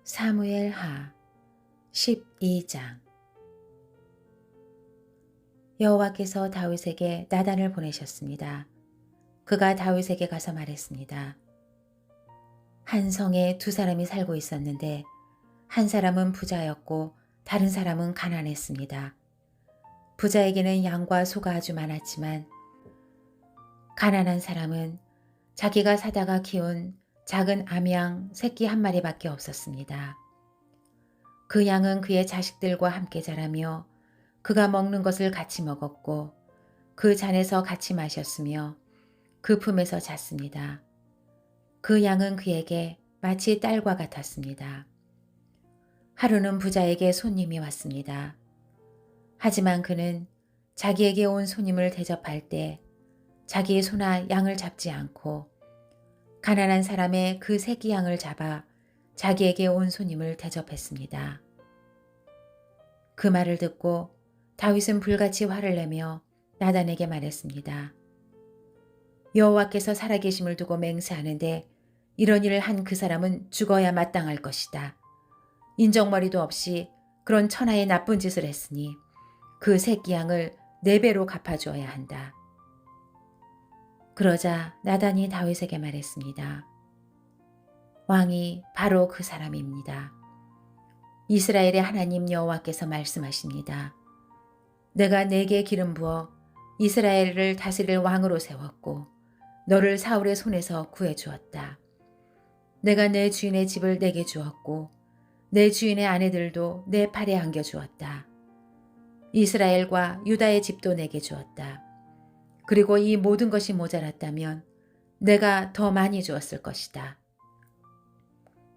사무엘하 12장. 여호와께서 다윗에게 나단을 보내셨습니다. 그가 다윗에게 가서 말했습니다. 한 성에 두 사람이 살고 있었는데 한 사람은 부자였고 다른 사람은 가난했습니다. 부자에게는 양과 소가 아주 많았지만 가난한 사람은 자기가 사다가 키운 작은 암양 새끼 한 마리밖에 없었습니다. 그 양은 그의 자식들과 함께 자라며 그가 먹는 것을 같이 먹었고 그 잔에서 같이 마셨으며 그 품에서 잤습니다. 그 양은 그에게 마치 딸과 같았습니다. 하루는 부자에게 손님이 왔습니다. 하지만 그는 자기에게 온 손님을 대접할 때 자기의 소나 양을 잡지 않고 가난한 사람의 그 새끼 양을 잡아 자기에게 온 손님을 대접했습니다. 그 말을 듣고 다윗은 불같이 화를 내며 나단에게 말했습니다. 여호와께서 살아계심을 두고 맹세하는데 이런 일을 한 그 사람은 죽어야 마땅할 것이다. 인정머리도 없이 그런 천하의 나쁜 짓을 했으니 그 새끼 양을 4배로 갚아주어야 한다. 그러자 나단이 다윗에게 말했습니다. 왕이 바로 그 사람입니다. 이스라엘의 하나님 여호와께서 말씀하십니다. 내가 내게 기름 부어 이스라엘을 다스릴 왕으로 세웠고 너를 사울의 손에서 구해주었다. 내가 내 주인의 집을 내게 주었고 내 주인의 아내들도 내 팔에 안겨주었다. 이스라엘과 유다의 집도 내게 주었다. 그리고 이 모든 것이 모자랐다면 내가 더 많이 주었을 것이다.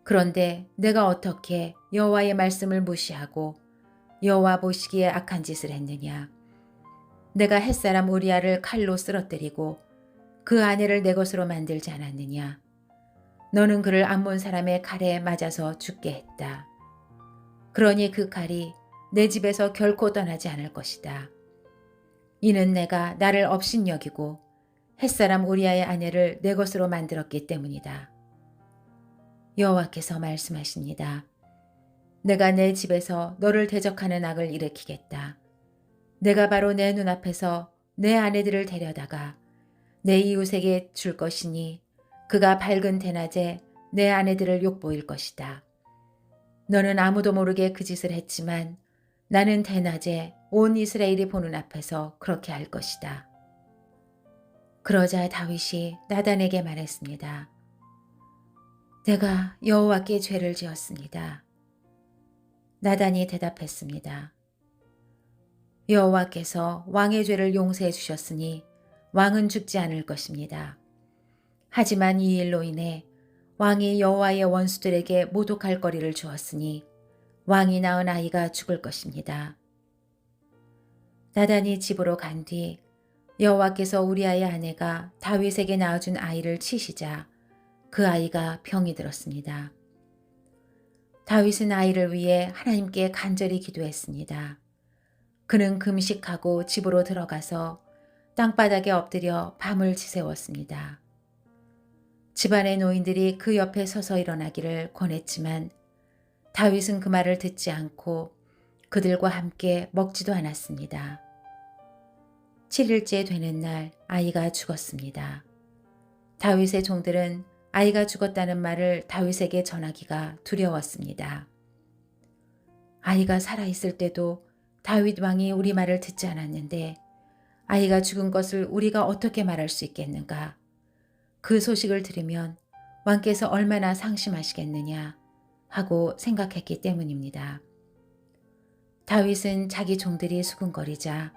그런데 내가 어떻게 여호와의 말씀을 무시하고 여호와 보시기에 악한 짓을 했느냐. 내가 햇사람 우리아를 칼로 쓰러뜨리고 그 아내를 내 것으로 만들지 않았느냐. 너는 그를 암몬 사람의 칼에 맞아서 죽게 했다. 그러니 그 칼이 내 집에서 결코 떠나지 않을 것이다. 이는 내가 나를 업신여기고 햇사람 우리아의 아내를 내 것으로 만들었기 때문이다. 여호와께서 말씀하십니다. 내가 내 집에서 너를 대적하는 악을 일으키겠다. 내가 바로 내 눈앞에서 내 아내들을 데려다가 내 이웃에게 줄 것이니 그가 밝은 대낮에 내 아내들을 욕보일 것이다. 너는 아무도 모르게 그 짓을 했지만 나는 대낮에 온 이스라엘이 보는 앞에서 그렇게 할 것이다. 그러자 다윗이 나단에게 말했습니다. 내가 여호와께 죄를 지었습니다. 나단이 대답했습니다. 여호와께서 왕의 죄를 용서해 주셨으니 왕은 죽지 않을 것입니다. 하지만 이 일로 인해 왕이 여호와의 원수들에게 모독할 거리를 주었으니 왕이 낳은 아이가 죽을 것입니다. 나단이 집으로 간 뒤 여호와께서 우리아의 아내가 다윗에게 낳아준 아이를 치시자 그 아이가 병이 들었습니다. 다윗은 아이를 위해 하나님께 간절히 기도했습니다. 그는 금식하고 집으로 들어가서 땅바닥에 엎드려 밤을 지새웠습니다. 집안의 노인들이 그 옆에 서서 일어나기를 권했지만 다윗은 그 말을 듣지 않고 그들과 함께 먹지도 않았습니다. 7일째 되는 날 아이가 죽었습니다. 다윗의 종들은 아이가 죽었다는 말을 다윗에게 전하기가 두려웠습니다. 아이가 살아있을 때도 다윗 왕이 우리 말을 듣지 않았는데 아이가 죽은 것을 우리가 어떻게 말할 수 있겠는가? 그 소식을 들으면 왕께서 얼마나 상심하시겠느냐 하고 생각했기 때문입니다. 다윗은 자기 종들이 수군거리자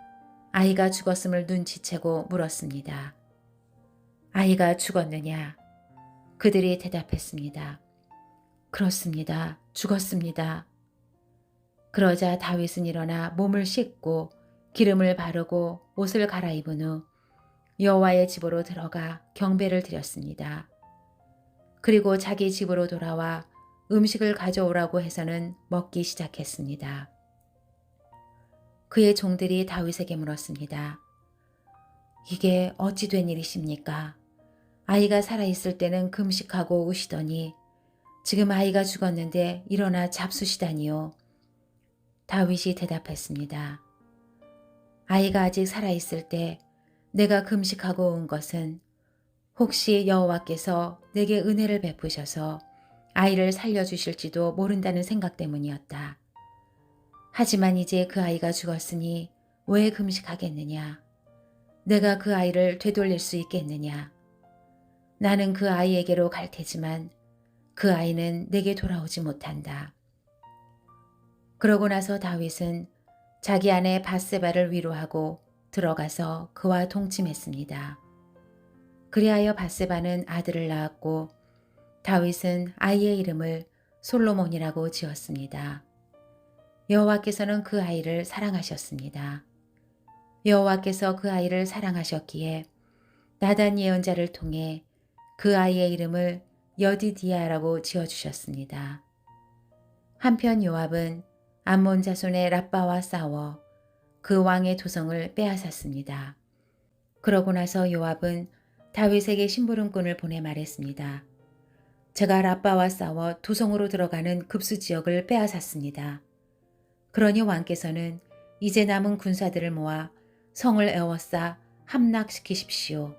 아이가 죽었음을 눈치채고 물었습니다. 아이가 죽었느냐? 그들이 대답했습니다. 그렇습니다. 죽었습니다. 그러자 다윗은 일어나 몸을 씻고 기름을 바르고 옷을 갈아입은 후 여호와의 집으로 들어가 경배를 드렸습니다. 그리고 자기 집으로 돌아와 음식을 가져오라고 해서는 먹기 시작했습니다. 그의 종들이 다윗에게 물었습니다. 이게 어찌 된 일이십니까? 아이가 살아있을 때는 금식하고 우시더니 지금 아이가 죽었는데 일어나 잡수시다니요. 다윗이 대답했습니다. 아이가 아직 살아있을 때 내가 금식하고 온 것은 혹시 여호와께서 내게 은혜를 베푸셔서 아이를 살려주실지도 모른다는 생각 때문이었다. 하지만 이제 그 아이가 죽었으니 왜 금식하겠느냐? 내가 그 아이를 되돌릴 수 있겠느냐? 나는 그 아이에게로 갈 테지만 그 아이는 내게 돌아오지 못한다. 그러고 나서 다윗은 자기 아내 밧세바를 위로하고 들어가서 그와 동침했습니다. 그리하여 밧세바는 아들을 낳았고 다윗은 아이의 이름을 솔로몬이라고 지었습니다. 여호와께서는 그 아이를 사랑하셨습니다. 여호와께서 그 아이를 사랑하셨기에 나단 예언자를 통해 그 아이의 이름을 여디디아라고 지어주셨습니다. 한편 요압은 암몬 자손의 랍바와 싸워 그 왕의 도성을 빼앗았습니다. 그러고 나서 요압은 다윗에게 심부름꾼을 보내 말했습니다. 제가 랍바와 싸워 도성으로 들어가는 급수 지역을 빼앗았습니다. 그러니 왕께서는 이제 남은 군사들을 모아 성을 에워싸 함락시키십시오.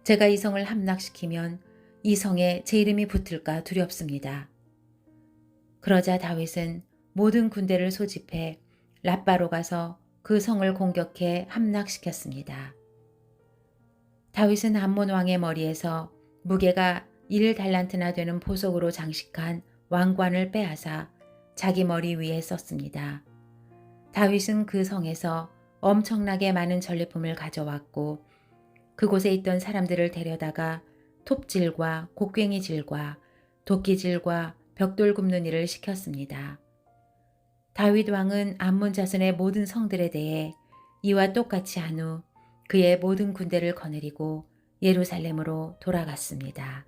제가 이 성을 함락시키면 이 성에 제 이름이 붙을까 두렵습니다. 그러자 다윗은 모든 군대를 소집해 랍바로 가서 그 성을 공격해 함락시켰습니다. 다윗은 암몬 왕의 머리에서 무게가 1달란트나 되는 보석으로 장식한 왕관을 빼앗아 자기 머리 위에 썼습니다. 다윗은 그 성에서 엄청나게 많은 전리품을 가져왔고 그곳에 있던 사람들을 데려다가 톱질과 곡괭이질과 도끼질과 벽돌 굽는 일을 시켰습니다. 다윗 왕은 암몬 자손의 모든 성들에 대해 이와 똑같이 한 후 그의 모든 군대를 거느리고 예루살렘으로 돌아갔습니다.